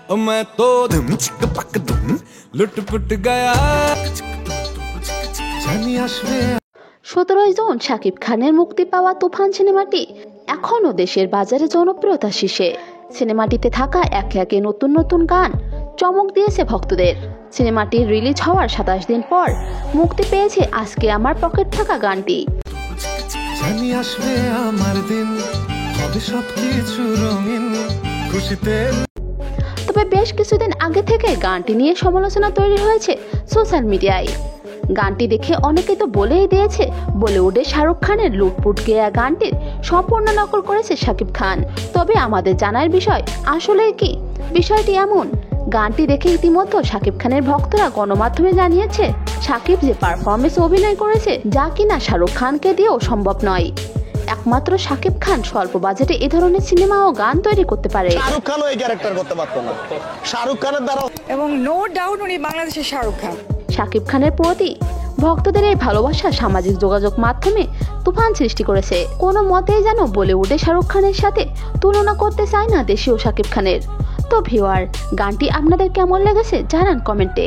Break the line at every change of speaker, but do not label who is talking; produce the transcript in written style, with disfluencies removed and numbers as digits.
मैं तो धुम चिक पक धुम लुटपुट गया।
17 জুন শাকিব খানের মুক্তি পাওয়া তুফান সিনেমাটি এখনো দেশের বাজারে জনপ্রিয়তা শীর্ষে। সিনেমাটিতে থাকা একে একে নতুন নতুন গান চমক দিয়েছে ভক্তদের। সিনেমাটির রিলিজ হওয়ার 27 দিন পর মুক্তি পেয়েছে আজকে আমার পকেট থাকা গানটি। তবে বেশ কিছুদিন আগে থেকে গানটি নিয়ে সমালোচনা তৈরি হয়েছে সোশ্যাল মিডিয়ায়। গানটি দেখে অনেকে তো বলেই দিয়েছে বলিউডে শাহরুখ খানের লুটপুট গেয়া গানটির সম্পূর্ণ নকল করেছে শাকিব খান। তবে আমাদের জানার বিষয় আসলে কি বিষয়টি এমন, গানটি দেখে ইতিমধ্যে শাকিব খানের ভক্তরা গণমাধ্যমে জানিয়েছে শাকিব যে পারফরমেন্স অভিনয় করেছে যা কিনা শাহরুখ খানকে দিয়েও সম্ভব নয়। একমাত্র শাকিব খান স্বল্প বাজেটে এই ধরনের সিনেমা ও গান তৈরি করতে পারে।
শাহরুখ খানও এই ক্যারেক্টার করতে পারতো না। শাহরুখ খানের দ্বারা
এবং নো ডাউট উনি বাংলাদেশের শাহরুখ খান।
শাকিব খানের প্রতি ভক্তদের এই ভালোবাসা সামাজিক যোগাযোগ মাধ্যমে তুফান সৃষ্টি করেছে। কোনো মতেই যেন বলিউডে শাহরুখ খানের সাথে তুলনা করতে চায় না দেশীয় শাকিব খানের। তো ভিউয়ার, গানটি আপনাদের কেমন লেগেছে জানান কমেন্টে।